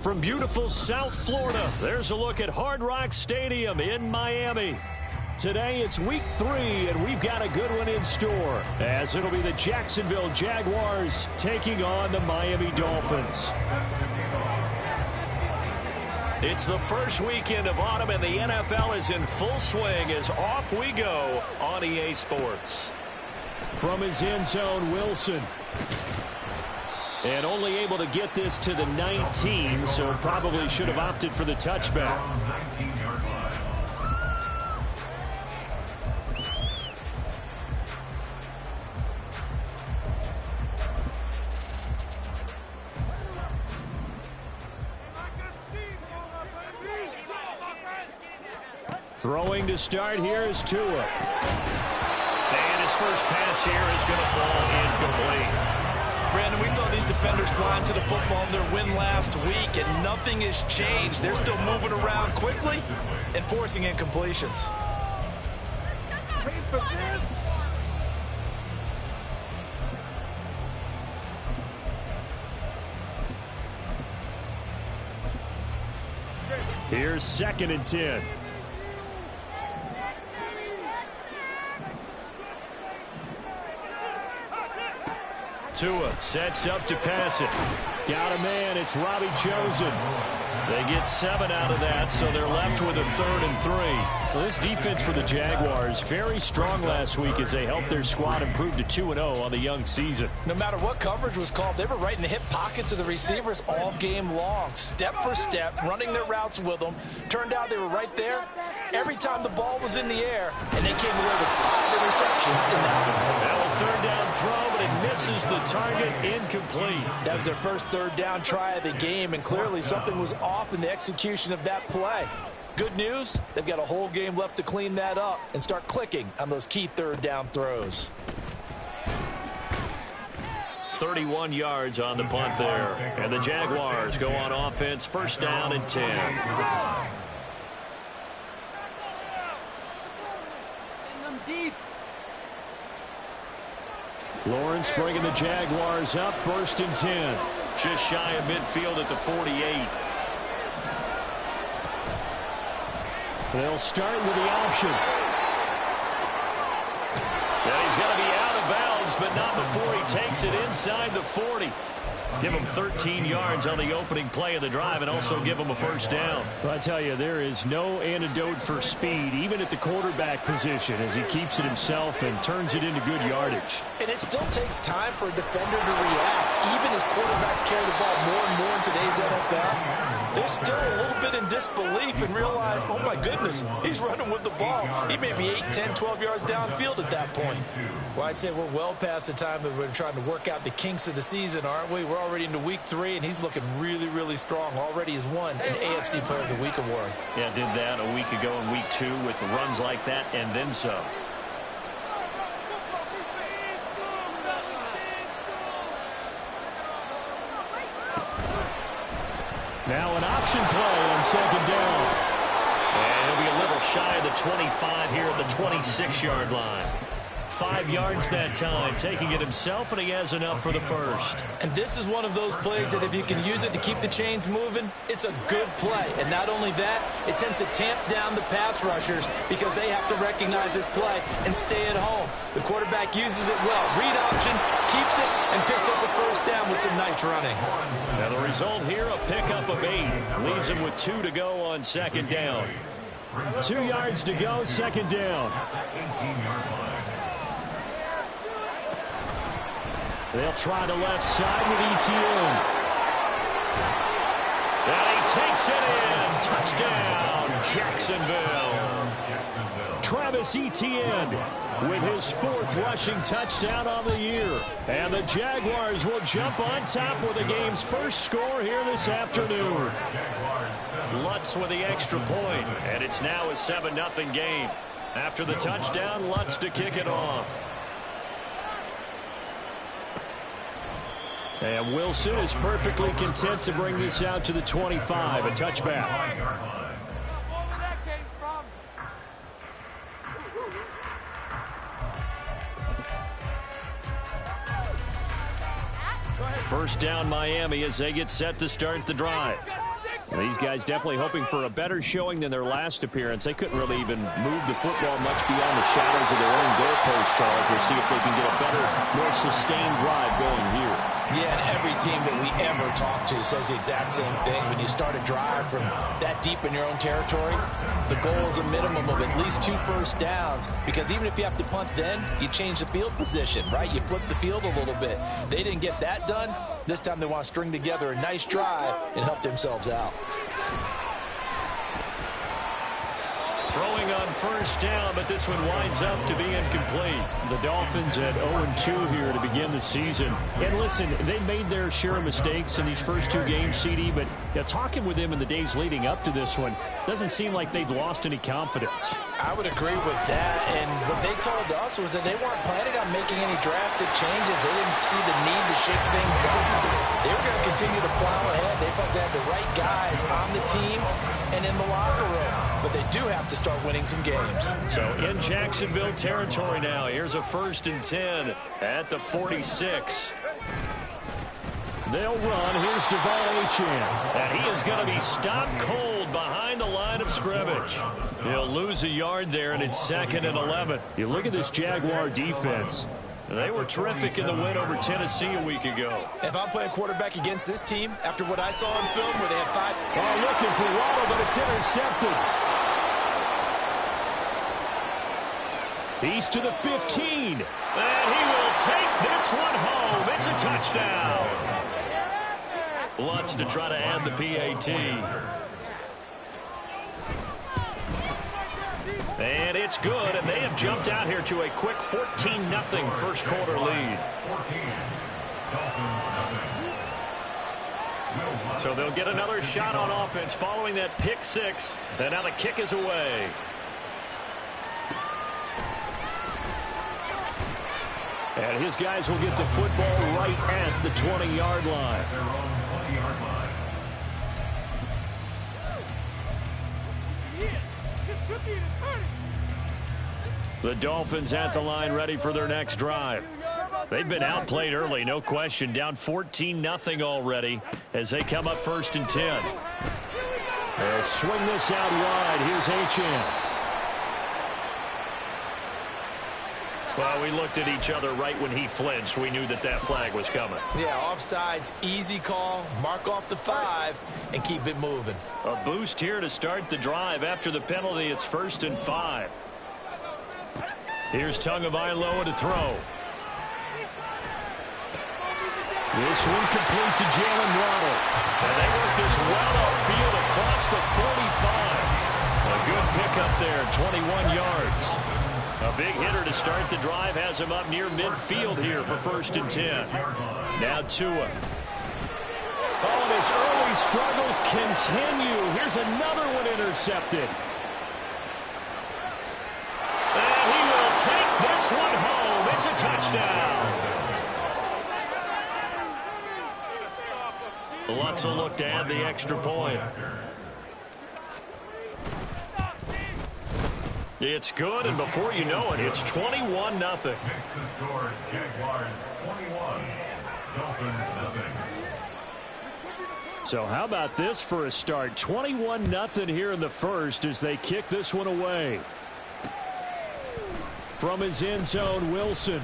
From beautiful South Florida, there's a look at Hard Rock Stadium in Miami. Today it's week 3, and we've got a good one in store, as it'll be the Jacksonville Jaguars taking on the Miami Dolphins. It's the first weekend of autumn, and the NFL is in full swing as off we go on EA Sports. From his end zone, Wilson. And only able to get this to the 19, so probably should have opted for the touchback. Throwing to start here is Tua. And his first pass here is going to fall incomplete. Brandon, we saw these defenders flying to the football in their win last week, and nothing has changed. They're still moving around quickly and forcing incompletions. Wait for this. Here's 2nd and 10. Tua sets up to pass it. Got a man. It's Robbie Chosen. They get 7 out of that, so they're left with a 3rd and 3. Well, this defense for the Jaguars, very strong last week as they helped their squad improve to 2-0 on the young season. No matter what coverage was called, they were right in the hip pockets of the receivers all game long, step for step, running their routes with them. Turned out they were right there every time the ball was in the air, and they came away with 5 interceptions in that one. Now a 3rd down throw, but it misses the target, incomplete. That was their first 3rd down try of the game, and clearly something was off in the execution of that play. Good news, they've got a whole game left to clean that up and start clicking on those key 3rd down throws. 31 yards on the punt there. And the Jaguars go on offense, 1st down and 10. Lawrence bringing the Jaguars up, 1st and 10. Just shy of midfield at the 48. They'll start with the option. And he's going to be out of bounds, but not before he takes it inside the 40. Give him 13 yards on the opening play of the drive and also give him a 1st down. Well, I tell you, there is no antidote for speed, even at the quarterback position, as he keeps it himself and turns it into good yardage. And it still takes time for a defender to react, even as quarterbacks carry the ball more and more in today's NFL. They're still a little bit in disbelief and realize, oh my goodness, he's running with the ball. He may be 8, 10, 12 yards downfield at that point. Well, I'd say we're well past the time that we're trying to work out the kinks of the season, aren't we? We're already into week 3, and he's looking really, really strong. Already has won an AFC Player of the Week award. Yeah, did that a week ago in week 2 with runs like that and then some. Now an option play on 2nd down. And he'll be a little shy of the 25 here at the 26-yard line. 5 yards that time, taking it himself, and he has enough for the 1st. And this is one of those plays that if you can use it to keep the chains moving, it's a good play. And not only that, it tends to tamp down the pass rushers because they have to recognize this play and stay at home. The quarterback uses it well. Read option, keeps it, and picks up a 1st down with some nice running. Now the result here, a pickup of 8. Leaves him with 2 to go on 2nd down. 2 yards to go, 2nd down. They'll try the left side with Etienne. And he takes it in. Touchdown, Jacksonville. Travis Etienne with his 4th rushing touchdown on the year. And the Jaguars will jump on top with the game's first score here this afternoon. Lutz with the extra point, and it's now a 7-0 game. After the touchdown, Lutz to kick it off. And Wilson is perfectly content to bring this out to the 25, a touchback. First down Miami as they get set to start the drive. These guys definitely hoping for a better showing than their last appearance. They couldn't really even move the football much beyond the shadows of their own goalpost, Charles. We'll see if they can get a better, more sustained drive going here. Yeah, and every team that we ever talk to says the exact same thing. When you start a drive from that deep in your own territory, the goal is a minimum of at least 2 first downs, because even if you have to punt then, you change the field position, right? You flip the field a little bit. They didn't get that done. This time they want to string together a nice drive and help themselves out. Throwing on first down, but this one winds up to be incomplete. The Dolphins at 0-2 here to begin the season. And listen, they made their share of mistakes in these first 2 games, CD, but talking with them in the days leading up to this one, doesn't seem like they've lost any confidence. I would agree with that, and what they told us was that they weren't planning on making any drastic changes. They didn't see the need to shake things up. They were going to continue to plow ahead. They felt they had the right guys on the team and in the locker room. But they do have to start winning some games. So in Jacksonville territory now. Here's a 1st and 10 at the 46. They'll run. Here's Devon Achane. And he is going to be stopped cold behind the line of scrimmage. He'll lose a yard there, and it's 2nd and 11. You look at this Jaguar defense. They were terrific in the win over Tennessee a week ago. If I'm playing quarterback against this team, after what I saw in film where they had 5... Oh, looking for Waddle, but it's intercepted. He's to the 15. And he will take this one home. It's a touchdown. Lutz to try to add the PAT. And it's good, and they have jumped out here to a quick 14-0 first quarter lead. So they'll get another shot on offense following that pick 6, and now the kick is away. And his guys will get the football right at the 20-yard line. The Dolphins at the line, ready for their next drive. They've been outplayed early, no question. Down 14-0 already as they come up 1st and 10. They'll swing this out wide. Here's Achane. Well, we looked at each other right when he flinched. We knew that that flag was coming. Yeah, offsides, easy call. Mark off the 5 and keep it moving. A boost here to start the drive. After the penalty, it's 1st and 5. Here's Tagovailoa to throw. This one complete to Jalen Waddle. And they work this well upfield across the 45. A good pickup there, 21 yards. A big hitter to start the drive has him up near midfield here for 1st and 10. Now Tua. Oh, and his early struggles continue. Here's another one intercepted. And he will take this one home. It's a touchdown. Lutz will look to add the extra point. It's good, and before you know it, it's 21-0. Next to score, Jaguars 21, Dolphins 0. So how about this for a start? 21-0 here in the first as they kick this one away. From his end zone, Wilson.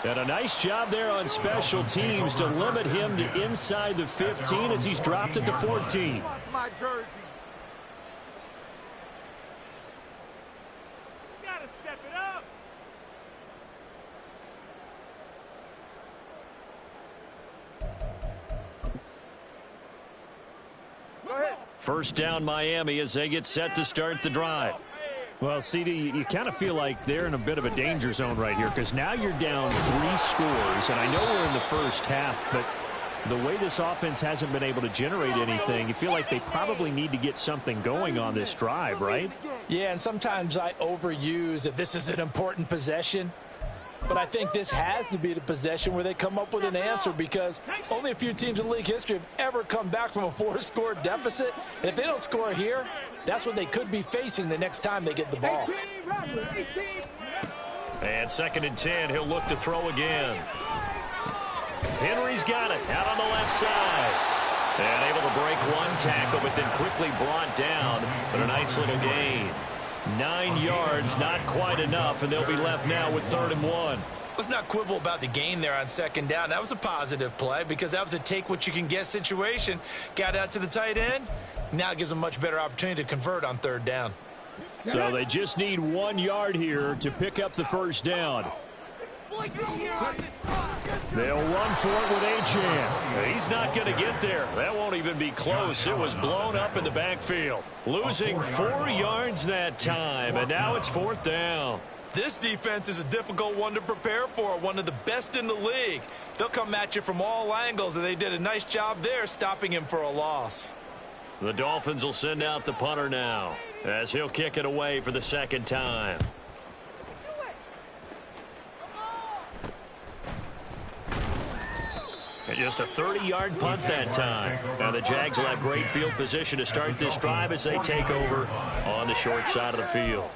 And a nice job there on special teams to limit him to inside the 15 as he's dropped at the 14. My jersey. Gotta step it up. Go ahead. First down Miami as they get set to start the drive. Well, CD, you kind of feel like they're in a bit of a danger zone right here because now you're down 3 scores, and I know we're in the first half, but the way this offense hasn't been able to generate anything, you feel like they probably need to get something going on this drive, right? Yeah, and sometimes I overuse that this is an important possession. But I think this has to be the possession where they come up with an answer because only a few teams in league history have ever come back from a 4-score deficit. And if they don't score here, that's what they could be facing the next time they get the ball. And 2nd and 10, he'll look to throw again. Henry's got it out on the left side. And able to break one tackle, but then quickly brought down. But a nice little gain. 9 yards, not quite enough, and they'll be left now with 3rd and 1. Let's not quibble about the gain there on 2nd down. That was a positive play because that was a take-what-you-can-get situation. Got out to the tight end. Now it gives them a much better opportunity to convert on 3rd down. So they just need 1 yard here to pick up the 1st down. They'll run for it with Achane. He's not going to get there. That won't even be close. It was blown up in the backfield. Losing 4 yards that time, and now it's 4th down. This defense is a difficult one to prepare for, one of the best in the league. They'll come at you from all angles, and they did a nice job there stopping him for a loss. The Dolphins will send out the punter now as he'll kick it away for the 2nd time. And just a 30-yard punt that time. Now the Jags will have great field position to start this drive as they take over on the short side of the field.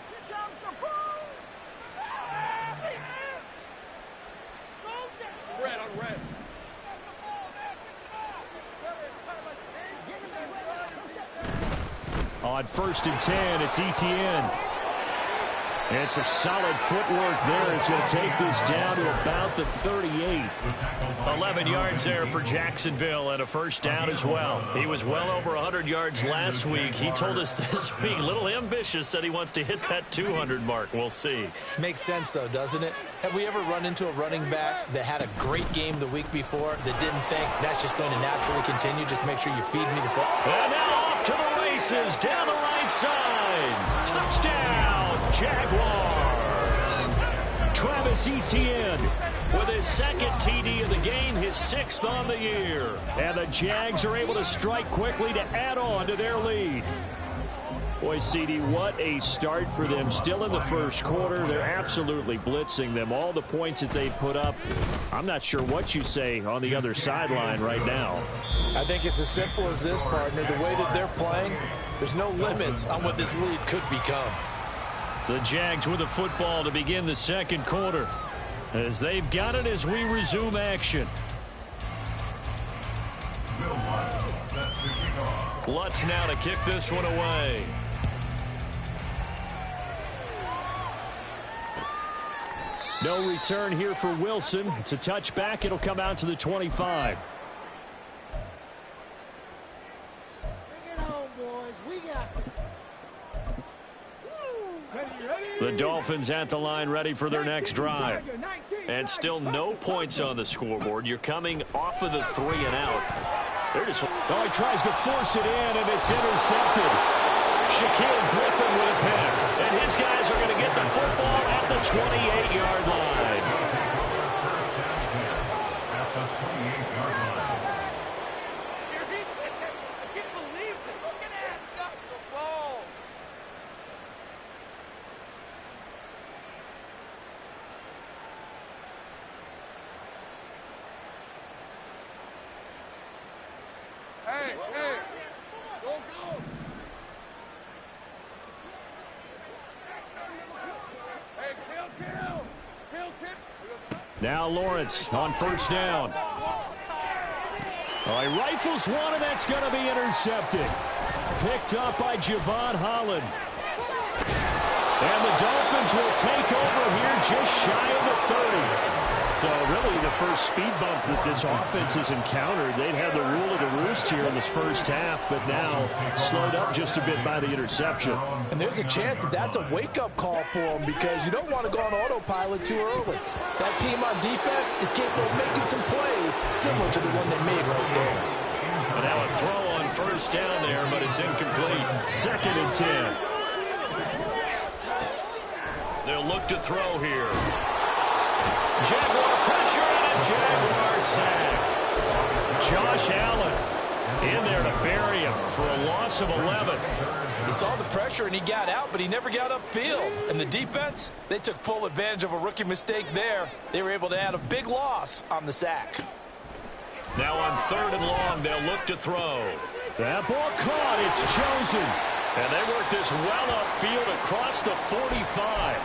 On 1st and 10, it's Etienne. And some solid footwork there. It's going to take this down to about the 38. 11 yards there for Jacksonville and a 1st down as well. He was well over 100 yards last week. He told us this week, a little ambitious, said he wants to hit that 200 mark. We'll see. Makes sense, though, doesn't it? Have we ever run into a running back that had a great game the week before that didn't think that's just going to naturally continue? Just make sure you feed me the football. And now off to the races down the right side. Touchdown, Jaguars. Travis Etienne with his 2nd TD of the game, his 6th on the year. And the Jags are able to strike quickly to add on to their lead. Boy, CD, what a start for them. Still in the 1st quarter. They're absolutely blitzing them. All the points that they put up, I'm not sure what you say on the other sideline right now. I think it's as simple as this, partner. The way that they're playing, there's no limits on what this lead could become. The Jags with the football to begin the 2nd quarter as they've got it as we resume action. Lutz now to kick this one away. No return here for Wilson. It's a touchback. It'll come out to the 25. The Dolphins at the line ready for their next drive. And still no points on the scoreboard. You're coming off of the 3 and out. They're just, oh, he tries to force it in, and it's intercepted. Shaquille Griffin with a pick. And his guys are going to get the football at the 28-yard line. At the 28-yard line. I can't believe this. Look at that. Got the ball. Hey, go, go. Hey, kill. Now Lawrence on 1st down. Oh, he rifles one, and that's going to be intercepted. Picked up by Javon Holland. And the Dolphins will take over here just shy of the 30. So really the first speed bump that this offense has encountered. They'd had the rule of the roost here in this 1st half, but now slowed up just a bit by the interception. And there's a chance that that's a wake-up call for them because you don't want to go on autopilot too early. That team on defense is capable of making some plays similar to the one they made right there. And now a throw on 1st down there, but it's incomplete. 2nd and 10. They'll look to throw here. Jaguar pressure and a Jaguar sack. Josh Allen in there to bury him for a loss of 11. He saw the pressure and he got out, but he never got upfield. And the defense, they took full advantage of a rookie mistake there. They were able to add a big loss on the sack. Now on 3rd and long, they'll look to throw. That ball caught. It's chosen. And they work this well upfield across the 45.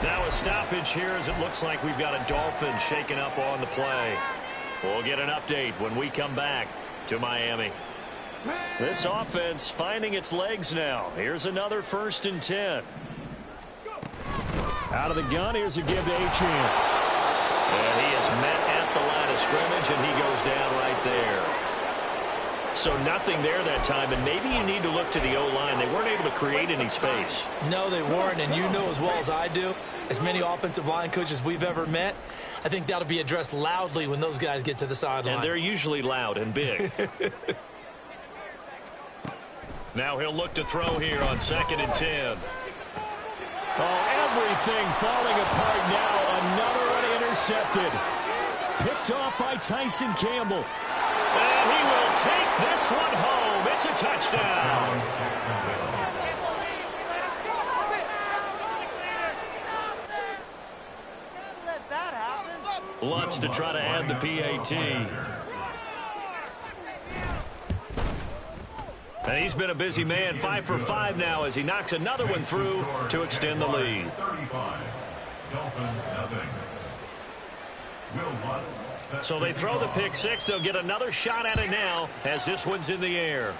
Now a stoppage here as it looks like we've got a Dolphin shaking up on the play. We'll get an update when we come back. to Miami. This offense finding its legs now. Here's another 1st and 10. Out of the gun, here's a give to Achane. And he is met at the line of scrimmage, and he goes down right there. So nothing there that time, and maybe you need to look to the O-line. They weren't able to create any space. No, they weren't, and you know as well as I do, as many offensive line coaches we've ever met, I think that'll be addressed loudly when those guys get to the sideline. And they're usually loud and big. Now he'll look to throw here on 2nd and 10. Oh, everything falling apart now. Another one intercepted. Picked off by Tyson Campbell. And he will take this one home. It's a touchdown. Lutz to try to add the PAT. And he's been a busy man, 5 for 5 now as he knocks another one through to extend the lead. So they throw the pick 6. They'll get another shot at it now as this one's in the air.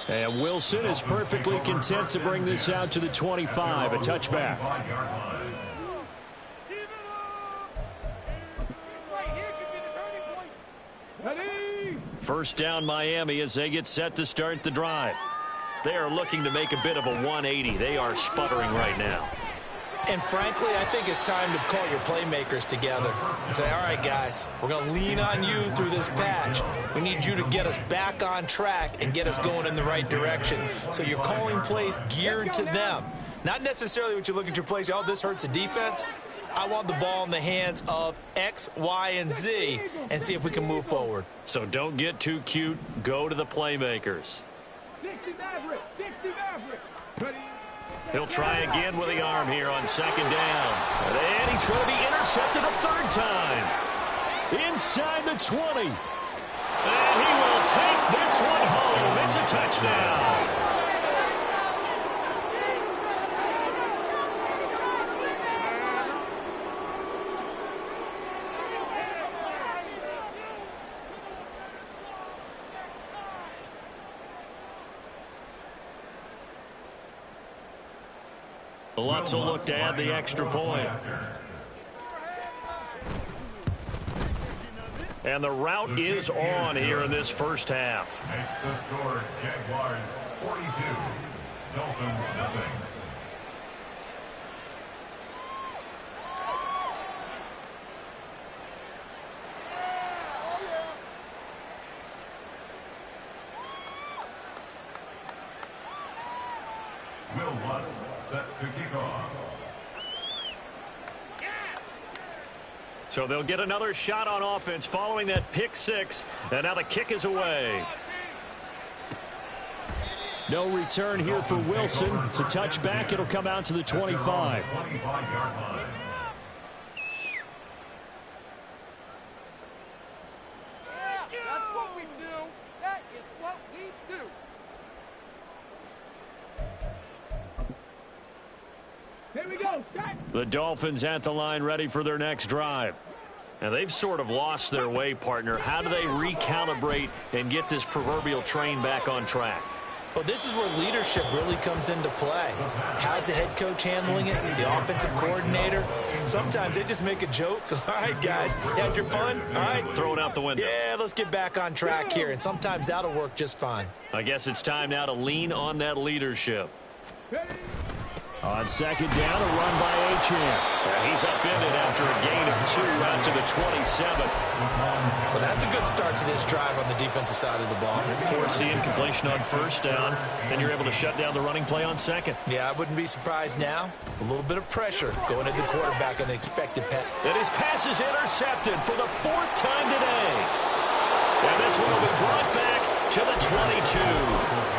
And Wilson is perfectly content to bring this out to the 25, a touchback. First down Miami as they get set to start the drive. They are looking to make a bit of a 180. They are sputtering right now. And frankly, I think it's time to call your playmakers together and say, all right, guys, we're going to lean on you through this patch. We need you to get us back on track and get us going in the right direction. So you're calling plays geared to them. Not necessarily what you look at your plays, oh, this hurts the defense. I want the ball in the hands of X, Y, and Z and see if we can move forward. So don't get too cute. Go to the playmakers. He'll try again with the arm here on 2nd down. And he's going to be intercepted a 3rd time. Inside the 20. And he will take this one home. It's a touchdown. Lutz will look to add the extra point. And the route is on here in this first half. Makes the score Jaguars 42, Dolphins nothing. Will Lutz set to kick off. So they'll get another shot on offense following that pick 6. And now the kick is away. No return here for Wilson. To touch back, it'll come out to the 25. 25-yard line. That's what we do. That is what we do. Here we go. The Dolphins at the line ready for their next drive. And they've sort of lost their way, partner. How do they recalibrate and get this proverbial train back on track? Well, this is where leadership really comes into play. How's the head coach handling it? The offensive coordinator? Sometimes they just make a joke. All right, guys, you had your fun? All right. Throw it out the window. Yeah, let's get back on track here. And sometimes that'll work just fine. I guess it's time now to lean on that leadership. On 2nd down, a run by Achane. Yeah, he's upended after a gain of 2 out to the 27. Well, that's a good start to this drive on the defensive side of the ball. Forcing incompletion on 1st down, then you're able to shut down the running play on 2nd. Yeah, I wouldn't be surprised now. A little bit of pressure going at the quarterback on the expected pass. And his pass is intercepted for the 4th time today. And this one will be brought back to the 22.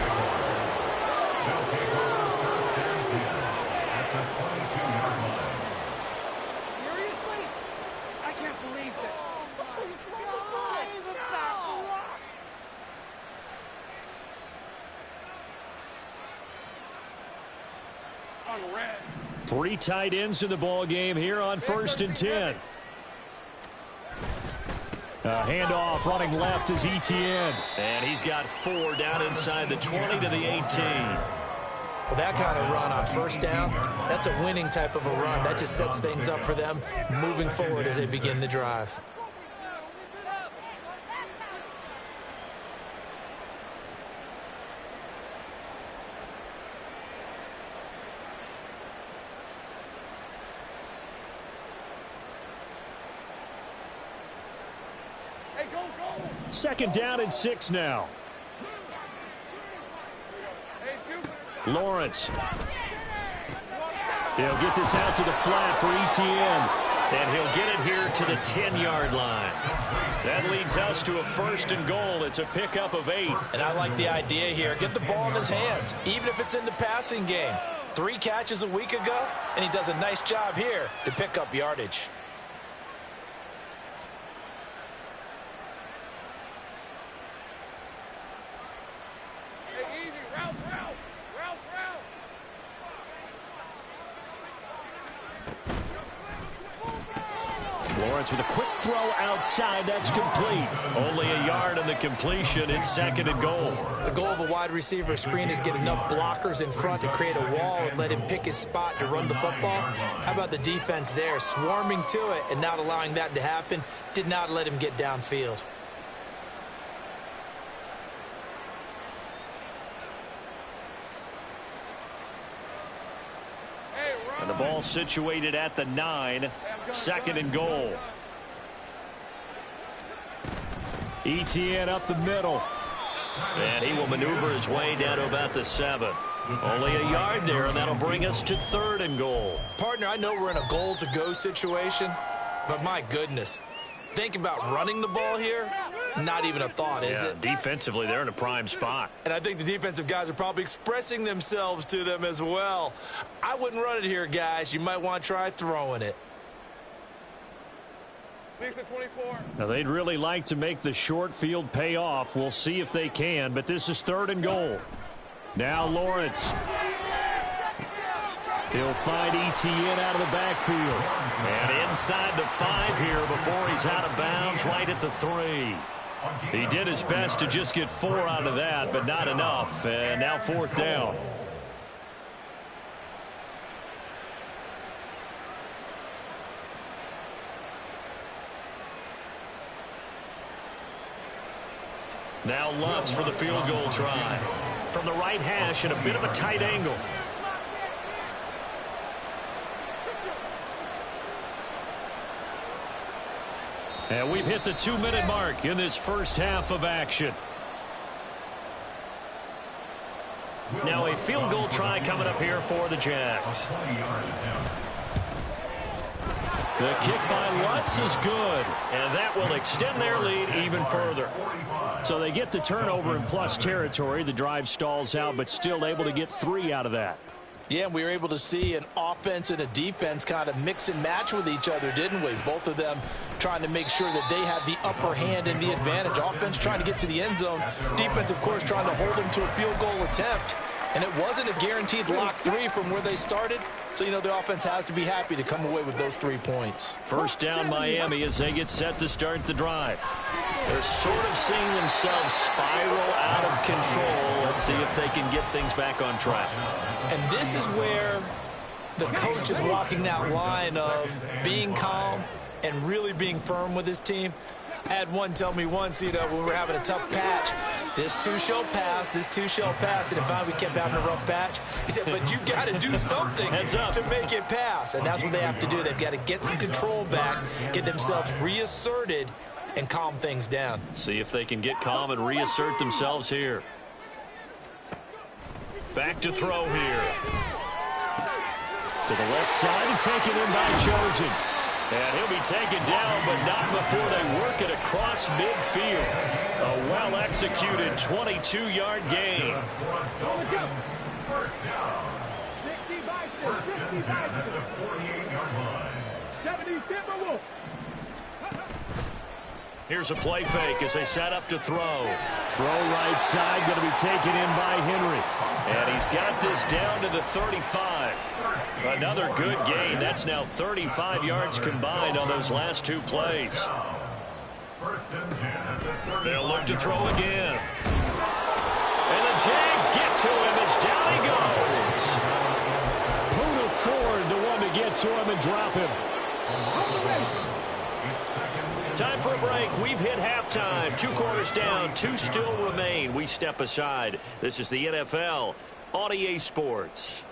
Three tight ends in the ball game here on 1st and 10. Handoff running left is Etienne. And he's got 4 down inside the 20 to the 18. Well, that kind of run on first down, that's a winning type of a run. That just sets things up for them moving forward as they begin the drive. Second down and 6 now. Lawrence. He'll get this out to the flat for Etienne. And he'll get it here to the 10-yard line. That leads us to a 1st and goal. It's a pickup of 8. And I like the idea here. Get the ball in his hands, even if it's in the passing game. 3 catches a week ago, and he does a nice job here to pick up yardage. Lawrence with a quick throw outside. That's complete. Only a yard on the completion. It's 2nd and goal. The goal of a wide receiver screen is get enough blockers in front to create a wall and let him pick his spot to run the football. How about the defense there, swarming to it and not allowing that to happen? Did not let him get downfield. And the ball situated at the 9. 2nd and goal. Etienne up the middle. And he will maneuver his way down to about the 7. Only a yard there, and that'll bring us to 3rd and goal. Partner, I know we're in a goal-to-go situation, but my goodness. Think about running the ball here. Not even a thought, is it? Defensively, they're in a prime spot. And I think the defensive guys are probably expressing themselves to them as well. I wouldn't run it here, guys. You might want to try throwing it. Now, they'd really like to make the short field pay off. We'll see if they can, but this is 3rd and goal. Now Lawrence. He'll find Etienne out of the backfield. And inside the 5 here before he's out of bounds, right at the 3. He did his best to just get 4 out of that, but not enough. And now 4th down. Now Lutz for the field goal try. From the right hash in a bit of a tight angle. And we've hit the 2-minute mark in this first half of action. Now a field goal try coming up here for the Jags. The kick by Lutz is good, and that will extend their lead even further. So they get the turnover in plus territory. The drive stalls out, but still able to get 3 out of that. Yeah, we were able to see an offense and a defense kind of mix and match with each other, didn't we? Both of them trying to make sure that they have the upper hand and the advantage. Offense trying to get to the end zone. Defense, of course, trying to hold them to a field goal attempt. And it wasn't a guaranteed lock 3 from where they started. So, you know, the offense has to be happy to come away with those 3 points. First down, Miami, as they get set to start the drive. They're sort of seeing themselves spiral out of control. Let's see if they can get things back on track. And this is where the coach is walking that line of being calm and really being firm with his team. I had one tell me once, you know, when we were having a tough patch, this too shall pass, this too shall pass. And finally we kept having a rough patch. He said, but you got to do something to make it pass. And that's what they have to do. They've got to get some control back, get themselves reasserted, and calm things down. See if they can get calm and reassert themselves here. Back to throw here. To the left side and taken in by Chosen. And he'll be taken down, but not before they work it across midfield. A well-executed 22-yard gain. First down. 1st and 10 at the 48-yard line. Here's a play fake as they set up to throw. Throw right side, going to be taken in by Henry. And he's got this down to the 35. Another good gain. That's now 35 yards combined on those last 2 plays. First and 10 at the 35. They'll look to throw again. And the Jags get to him as down he goes. Who'd afford the one to get to him and drop him? Time for a break. We've hit halftime. 2 quarters down. 2 still remain. We step aside. This is the NFL on EA Sports.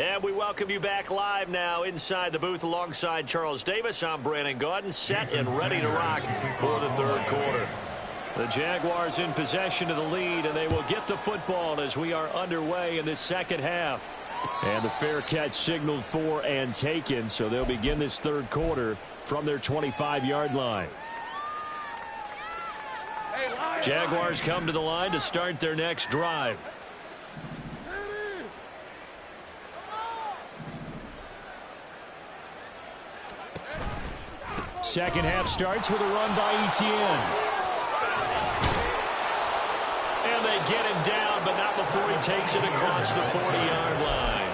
And we welcome you back live now inside the booth alongside Charles Davis. I'm Brandon Gaudin, set and ready to rock for the third quarter. The Jaguars in possession of the lead, and they will get the football as we are underway in this second half. And the fair catch signaled for and taken, so they'll begin this third quarter from their 25-yard line. Jaguars come to the line to start their next drive. Second half starts with a run by Etienne. And they get him down, but not before he takes it across the 40-yard line.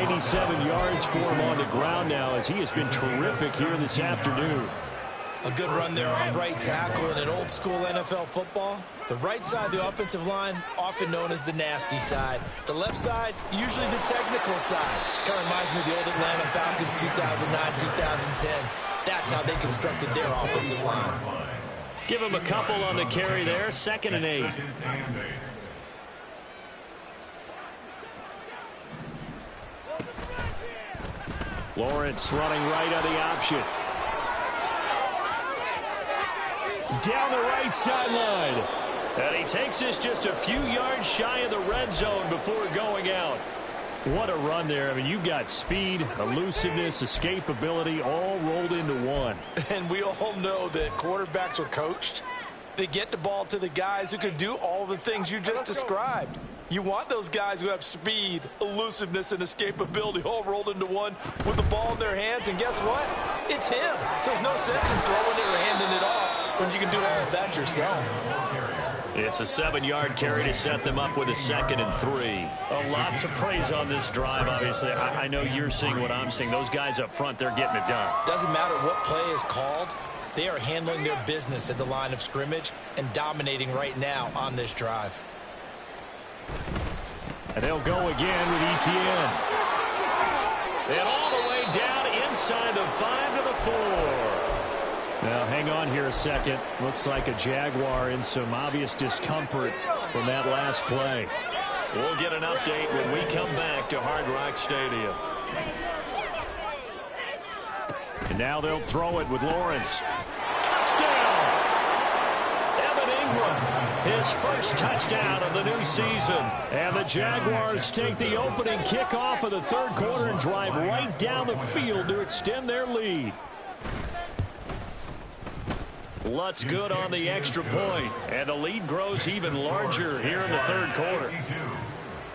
97 yards for him on the ground now as he has been terrific here this afternoon. A good run there off right tackle in an old-school NFL football. The right side of the offensive line, often known as the nasty side. The left side, usually the technical side. Kind of reminds me of the old Atlanta Falcons 2009-2010. That's how they constructed their offensive line. Give him a couple on the carry there. 2nd and 8. Lawrence running right on the option. Down the right sideline. And he takes this just a few yards shy of the red zone before going out. What a run there. I mean, you've got speed, elusiveness, escapability all rolled into one. And we all know that quarterbacks are coached. They get the ball to the guys who can do all the things you just described. You want those guys who have speed, elusiveness, and escapability all rolled into one with the ball in their hands. And guess what? It's him. So there's no sense in throwing it or handing it off when you can do all of that yourself. It's a 7-yard carry to set them up with a 2nd and 3. A lot to praise on this drive, obviously. I know you're seeing what I'm seeing. Those guys up front, they're getting it done. Doesn't matter what play is called. They are handling their business at the line of scrimmage and dominating right now on this drive. And they'll go again with Etienne. And all the way down inside the 5 to the 4. Now, hang on here a second. Looks like a Jaguar in some obvious discomfort from that last play. We'll get an update when we come back to Hard Rock Stadium. And now they'll throw it with Lawrence. Touchdown! Evan Ingram, his first touchdown of the new season. And the Jaguars take the opening kickoff of the third quarter and drive right down the field to extend their lead. Lutz good on the extra point, and the lead grows even larger here in the third quarter.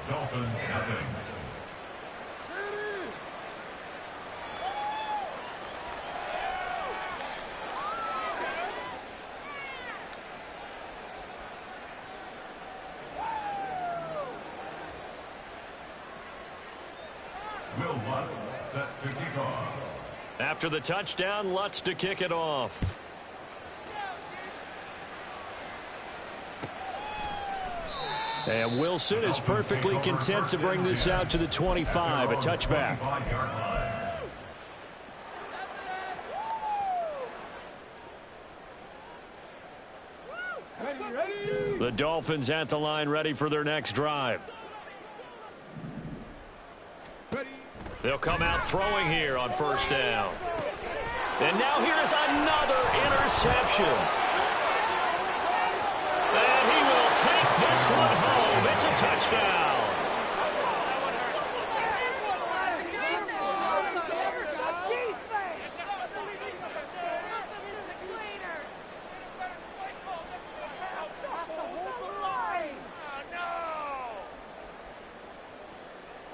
Dolphins nothing. Will Lutz set to kick off. After the touchdown, Lutz to kick it off. And Wilson is perfectly content to bring this out to the 25, a touchback. The Dolphins at the line ready for their next drive. They'll come out throwing here on first down. And now here is another interception. And he will take this one home. It's a touchdown.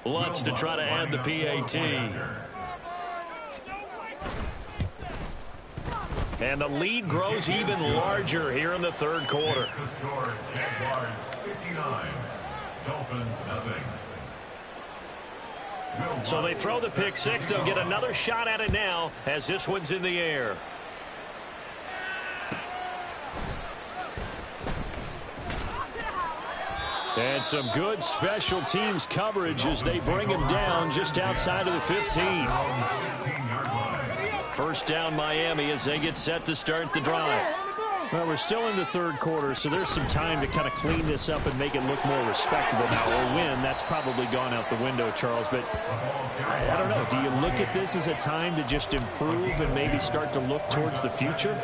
Lutz to try to add the PAT. And the lead grows even larger here in the third quarter. The score, Jaguars 59, Dolphins nothing. So they throw the pick six. They'll get another shot at it now as this one's in the air. And some good special teams coverage as they bring him down just outside of the 15. First down Miami as they get set to start the drive. Well, we're still in the third quarter, so there's some time to kind of clean this up and make it look more respectable. Now, a win, that's probably gone out the window, Charles, but I don't know. Do you look at this as a time to just improve and maybe start to look towards the future?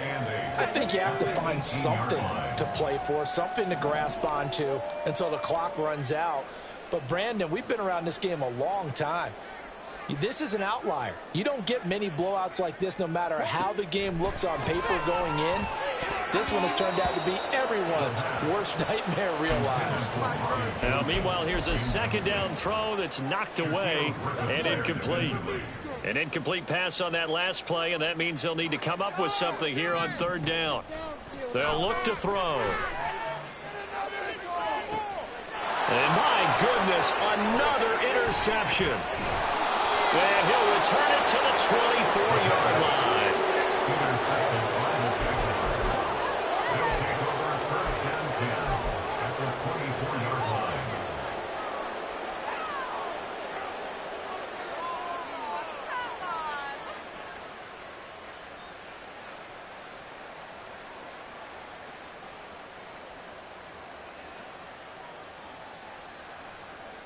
I think you have to find something to play for, something to grasp onto until the clock runs out. But, Brandon, we've been around this game a long time. This is an outlier. You don't get many blowouts like this no matter how the game looks on paper going in. This one has turned out to be everyone's worst nightmare realized. Now, meanwhile, here's a second down throw that's knocked away and incomplete. An incomplete pass on that last play, and that means they'll need to come up with something here on third down. They'll look to throw. And my goodness, another interception. And he'll return it to the 24-yard line. They'll take over first and 10 at the 24-yard line.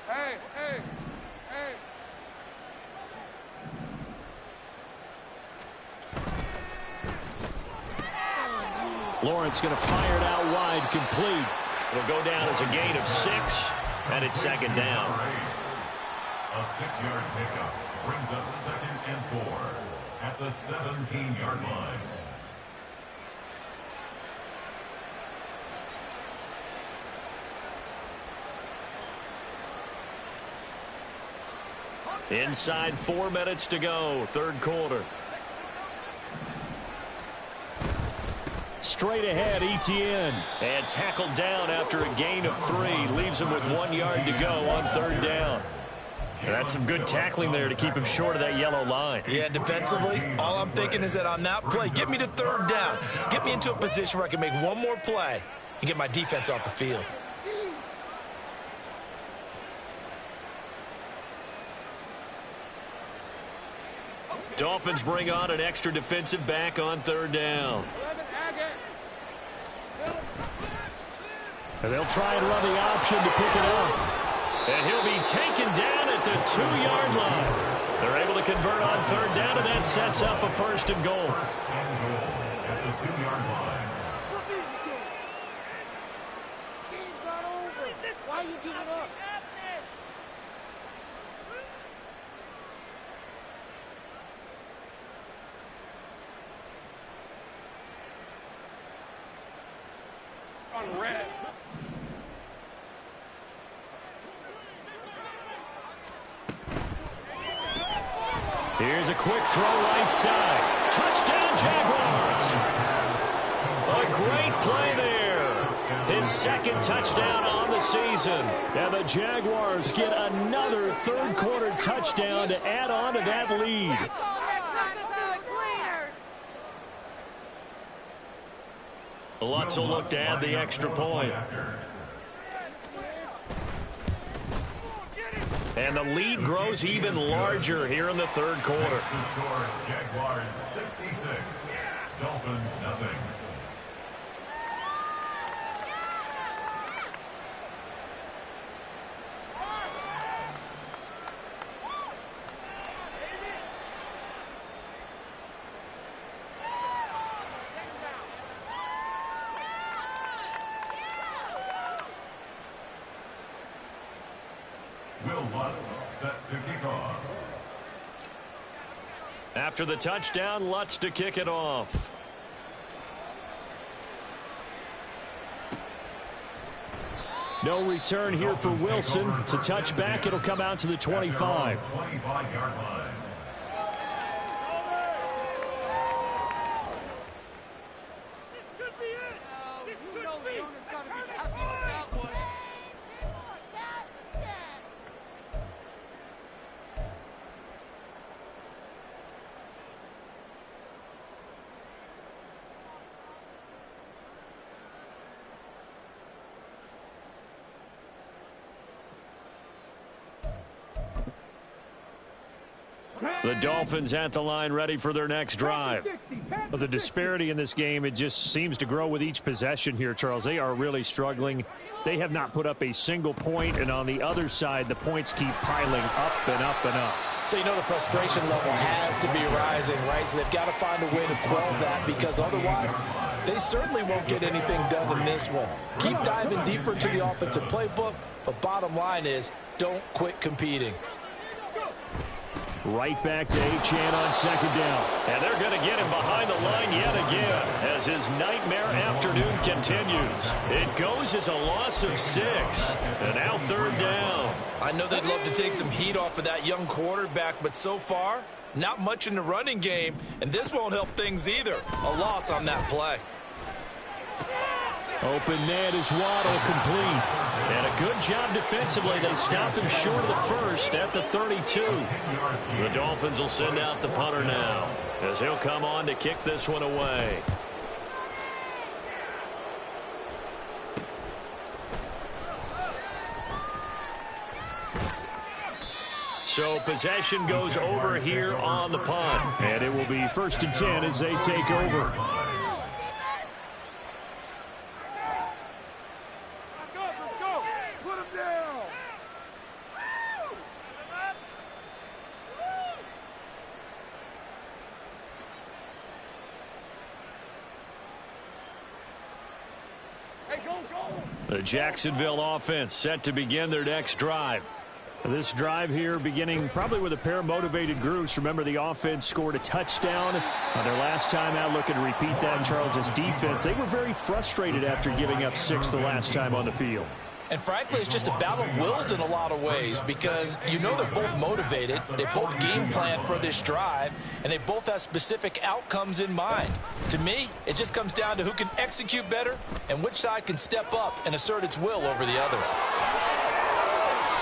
Hey, hey, hey. Lawrence going to fire it out wide, complete. It'll go down as a gain of 6, and it's second down. A 6-yard pickup brings up second and 4 at the 17-yard line. Inside 4 minutes to go, third quarter. Straight ahead, Etienne. And tackled down after a gain of 3. Leaves him with 1 yard to go on third down. And that's some good tackling there to keep him short of that yellow line. Yeah, defensively, all I'm thinking is that on that play, get me to third down. Get me into a position where I can make one more play and get my defense off the field. Dolphins bring on an extra defensive back on third down. And they'll try and run the option to pick it up. And he'll be taken down at the 2-yard line. They're able to convert on third down, and that sets up a first and goal. At the 2-yard line. Why are you giving up? On red. Here's a quick throw right side. Touchdown, Jaguars. A great play there. His second touchdown on the season. And the Jaguars get another third quarter touchdown to add on to that lead. Lutz will look to add the extra point. And the lead grows even larger here in the third quarter. The score, Jaguars 66, Dolphins nothing. Lutz set to kick off. After the touchdown, Lutz to kick it off. No return here for Wilson. It's a touchback. It'll come out to the 25. 25-yard line. The Dolphins at the line ready for their next drive. Well, the disparity in this game, it just seems to grow with each possession here, Charles. They are really struggling. They have not put up a single point, and on the other side, the points keep piling up and up and up. So you know the frustration level has to be rising, right? So they've got to find a way to quell that, because otherwise they certainly won't get anything done in this one. Keep diving deeper into the offensive playbook, but bottom line is don't quit competing. Right back to Achane on second down. And they're going to get him behind the line yet again as his nightmare afternoon continues. It goes as a loss of 6. And now third down. I know they'd love to take some heat off of that young quarterback, but so far, not much in the running game, and this won't help things either. A loss on that play. Open net is Waddle, complete. And a good job defensively. They stopped him short of the first at the 32. The Dolphins will send out the punter now as he'll come on to kick this one away. So possession goes over here on the punt. And it will be 1st and 10 as they take over. The Jacksonville offense set to begin their next drive. This drive here beginning probably with a pair of motivated groups. Remember, the offense scored a touchdown on their last time out. Looking to repeat that in Charles's defense. They were very frustrated after giving up 6 the last time on the field. And frankly, it's just a battle of wills in a lot of ways, because you know they're both motivated, they both game plan for this drive, and they both have specific outcomes in mind. To me, it just comes down to who can execute better and which side can step up and assert its will over the other.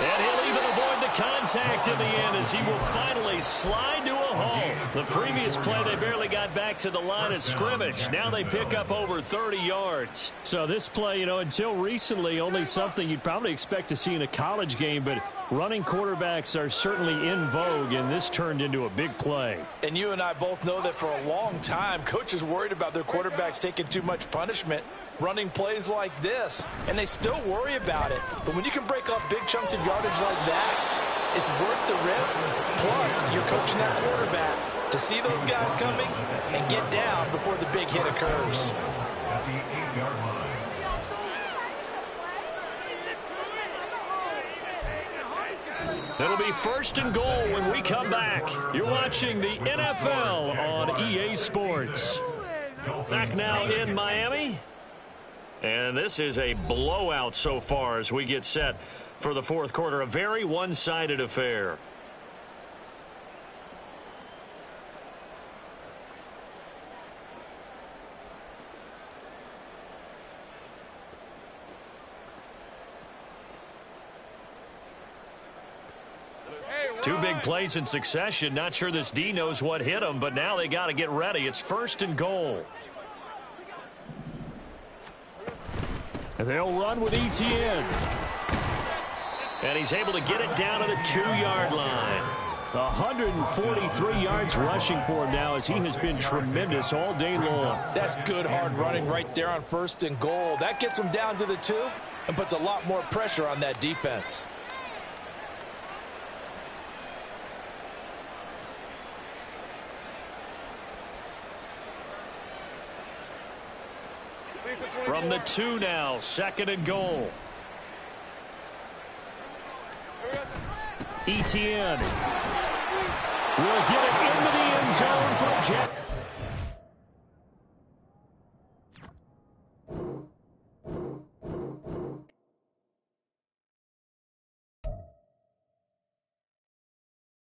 And he'll even avoid the contact in the end as he will finally slide to a hole. The previous play, they barely got back to the line of scrimmage. Now they pick up over 30 yards. So this play, until recently, only something you'd probably expect to see in a college game, but running quarterbacks are certainly in vogue, and this turned into a big play. And you and I both know that for a long time, coaches worried about their quarterbacks taking too much punishment running plays like this, and they still worry about it. But when you can break up big chunks of yardage like that, it's worth the risk. Plus, you're coaching that quarterback to see those guys coming and get down before the big hit occurs. At the 8-yard line. It'll be 1st and goal when we come back. You're watching the NFL on EA Sports. Back now in Miami. And this is a blowout so far as we get set for the 4th quarter. A very one-sided affair. Two big plays in succession. Not sure this D knows what hit him, but now they got to get ready. It's 1st and goal. And they'll run with Etienne. And he's able to get it down to the 2-yard line. 143 yards rushing for him now as he has been tremendous all day long. That's good hard running right there on 1st and goal. That gets him down to the 2 and puts a lot more pressure on that defense. From the 2 now, 2nd and goal. Etienne will get it into the end zone for Jack.